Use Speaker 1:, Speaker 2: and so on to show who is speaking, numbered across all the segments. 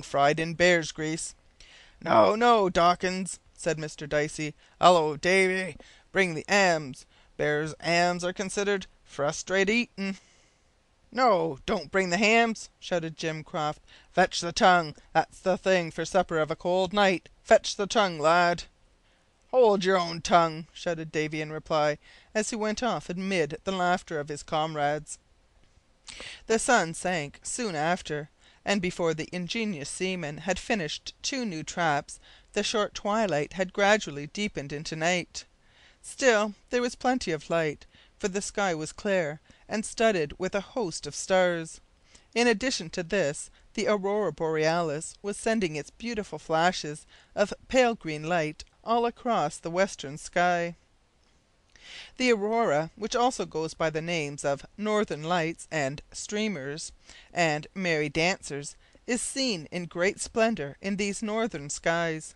Speaker 1: fried in bear's grease." "No, no, Dawkins," said Mr Dicey. "Hallo, Davy, bring the 'ams. Bear's 'ams are considered frustrate eatin'." "No, don't bring the hams," shouted Jim Croft. "Fetch the tongue. That's the thing for supper of a cold night. Fetch the tongue, lad." "Hold your own tongue," shouted Davy in reply, as he went off amid the laughter of his comrades. The sun sank soon after, and before the ingenious seaman had finished two new traps the short twilight had gradually deepened into night. Still there was plenty of light, for the sky was clear and studded with a host of stars. In addition to this, the aurora borealis was sending its beautiful flashes of pale green light all across the western sky. The aurora, which also goes by the names of Northern Lights and Streamers and Merry Dancers, is seen in great splendour in these northern skies.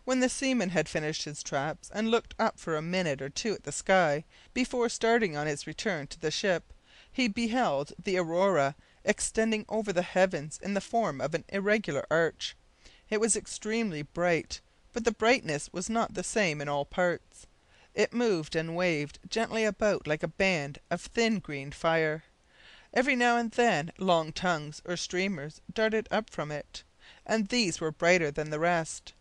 Speaker 1: When the seaman had finished his traps and looked up for a minute or two at the sky before starting on his return to the ship, he beheld the aurora extending over the heavens in the form of an irregular arch. It was extremely bright, but the brightness was not the same in all parts. It moved and waved gently about like a band of thin green fire. Every now and then long tongues or streamers darted up from it, and these were brighter than the rest.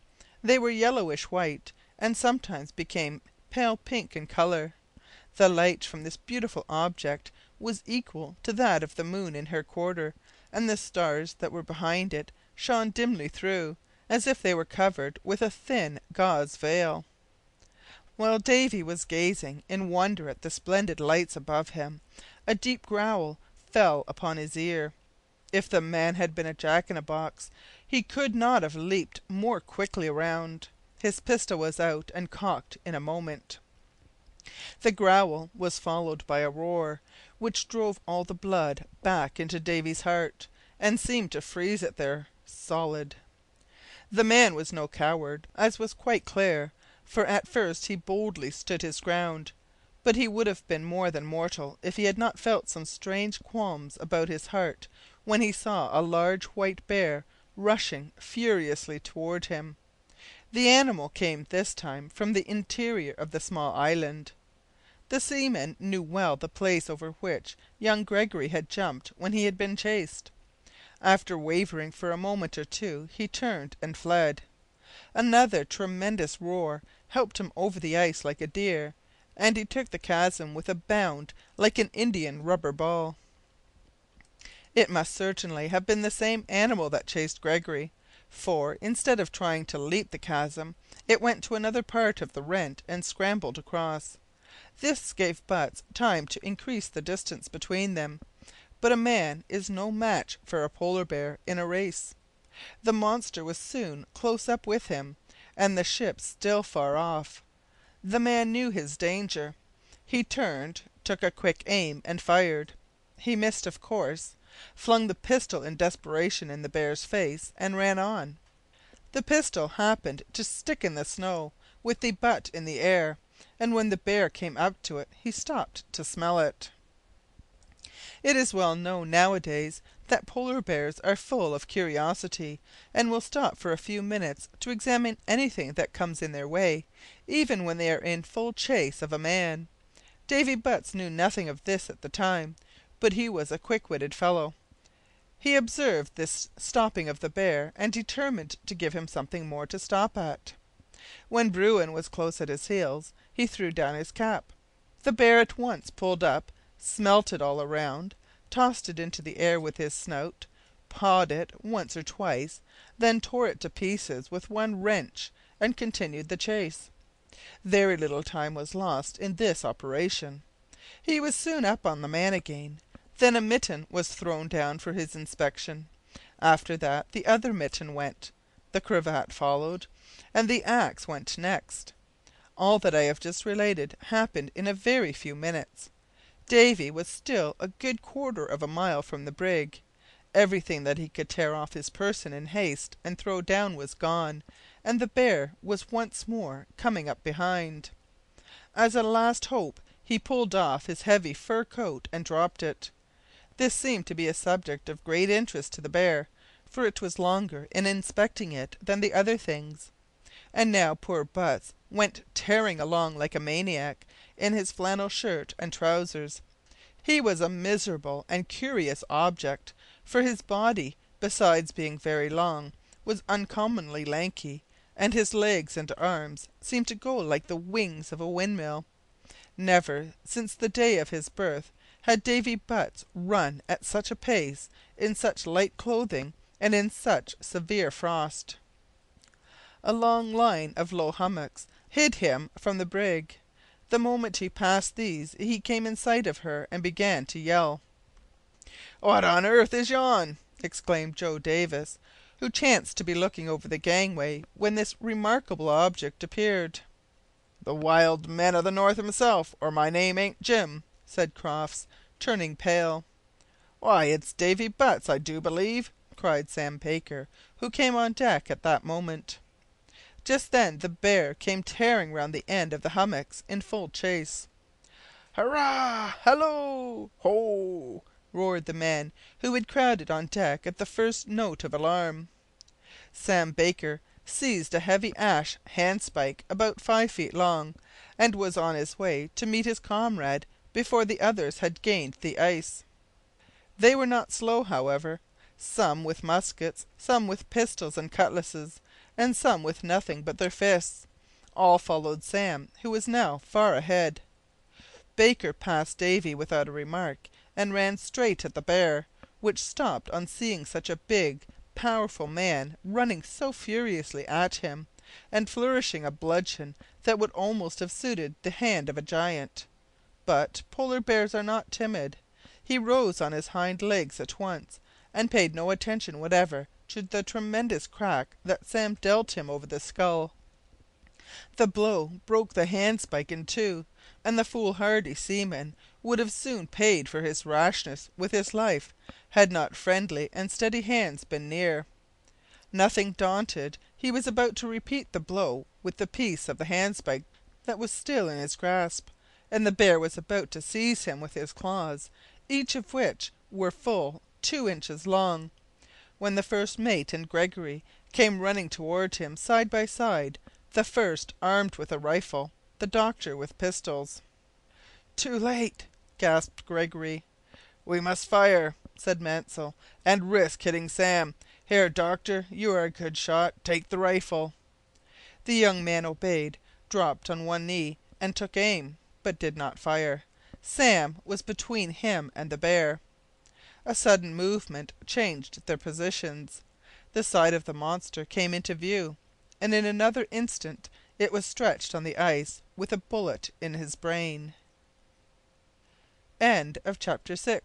Speaker 1: They were yellowish white, and sometimes became pale pink in colour. The light from this beautiful object was equal to that of the moon in her quarter, and the stars that were behind it shone dimly through, as if they were covered with a thin gauze veil. While Davy was gazing in wonder at the splendid lights above him, a deep growl fell upon his ear. If the man had been a jack-in-a-box, he could not have leaped more quickly round. His pistol was out and cocked in a moment. The growl was followed by a roar, which drove all the blood back into Davy's heart, and seemed to freeze it there solid. The man was no coward, as was quite clear, for at first he boldly stood his ground, but he would have been more than mortal if he had not felt some strange qualms about his heart when he saw a large white bear rushing furiously toward him. The animal came this time from the interior of the small island. The seaman knew well the place over which young Gregory had jumped when he had been chased. After wavering for a moment or two, he turned and fled. Another tremendous roar helped him over the ice like a deer, and he took the chasm with a bound like an Indian rubber ball. It must certainly have been the same animal that chased Gregory, for, instead of trying to leap the chasm, it went to another part of the rent and scrambled across. This gave Butts time to increase the distance between them, but a man is no match for a polar bear in a race. The monster was soon close up with him, and the ship still far off. The man knew his danger. He turned, took a quick aim, and fired. He missed, of course, flung the pistol in desperation in the bear's face, and ran on. The pistol happened to stick in the snow, with the butt in the air, and when the bear came up to it he stopped to smell it. It is well known nowadays that polar bears are full of curiosity, and will stop for a few minutes to examine anything that comes in their way, even when they are in full chase of a man. Davy Butts knew nothing of this at the time, but he was a quick-witted fellow. He observed this stopping of the bear, and determined to give him something more to stop at. When bruin was close at his heels, he threw down his cap. The bear at once pulled up, smelt it all around, tossed it into the air with his snout, pawed it once or twice, then tore it to pieces with one wrench, and continued the chase. Very little time was lost in this operation. He was soon up on the man again. Then a mitten was thrown down for his inspection. After that the other mitten went. The cravat followed, and the axe went next. All that I have just related happened in a very few minutes. Davy was still a good quarter of a mile from the brig. Everything that he could tear off his person in haste and throw down was gone, and the bear was once more coming up behind. As a last hope he pulled off his heavy fur coat and dropped it. This seemed to be a subject of great interest to the bear, for it was longer in inspecting it than the other things. And now poor Butts went tearing along like a maniac in his flannel shirt and trousers. He was a miserable and curious object, for his body, besides being very long, was uncommonly lanky, and his legs and arms seemed to go like the wings of a windmill. Never, since the day of his birth, had Davy Butts run at such a pace, in such light clothing, and in such severe frost. A long line of low hummocks hid him from the brig. The moment he passed these he came in sight of her and began to yell. "What on earth is yon?" exclaimed Joe Davis, who chanced to be looking over the gangway when this remarkable object appeared. "The wild men of the north himself, or my name ain't Jim," said Crofts, turning pale. "Why, it's Davy Butts, I do believe," cried Sam Baker, who came on deck at that moment. Just then the bear came tearing round the end of the hummocks in full chase. "Hurrah! Hallo! Ho!" roared the men, who had crowded on deck at the first note of alarm. Sam Baker seized a heavy ash handspike about 5 feet long, and was on his way to meet his comrade before the others had gained the ice. They were not slow, however, some with muskets, some with pistols and cutlasses, and some with nothing but their fists. All followed Sam, who was now far ahead. Baker passed Davy without a remark, and ran straight at the bear, which stopped on seeing such a big, powerful man running so furiously at him, and flourishing a bludgeon that would almost have suited the hand of a giant. But polar bears are not timid. He rose on his hind legs at once, and paid no attention whatever to the tremendous crack that Sam dealt him over the skull. The blow broke the handspike in two, and the foolhardy seaman would have soon paid for his rashness with his life, had not friendly and steady hands been near. Nothing daunted, he was about to repeat the blow with the piece of the handspike that was still in his grasp, and the bear was about to seize him with his claws, each of which were full 2 inches long, when the first mate and Gregory came running toward him side by side, the first armed with a rifle, the doctor with pistols. "Too late!" gasped Gregory. "We must fire," said Mansell, "and risk hitting Sam. Here, doctor, you are a good shot. Take the rifle." The young man obeyed, dropped on one knee, and took aim, but did not fire. Sam was between him and the bear. A sudden movement changed their positions. The side of the monster came into view, and in another instant it was stretched on the ice with a bullet in his brain. Chapter 7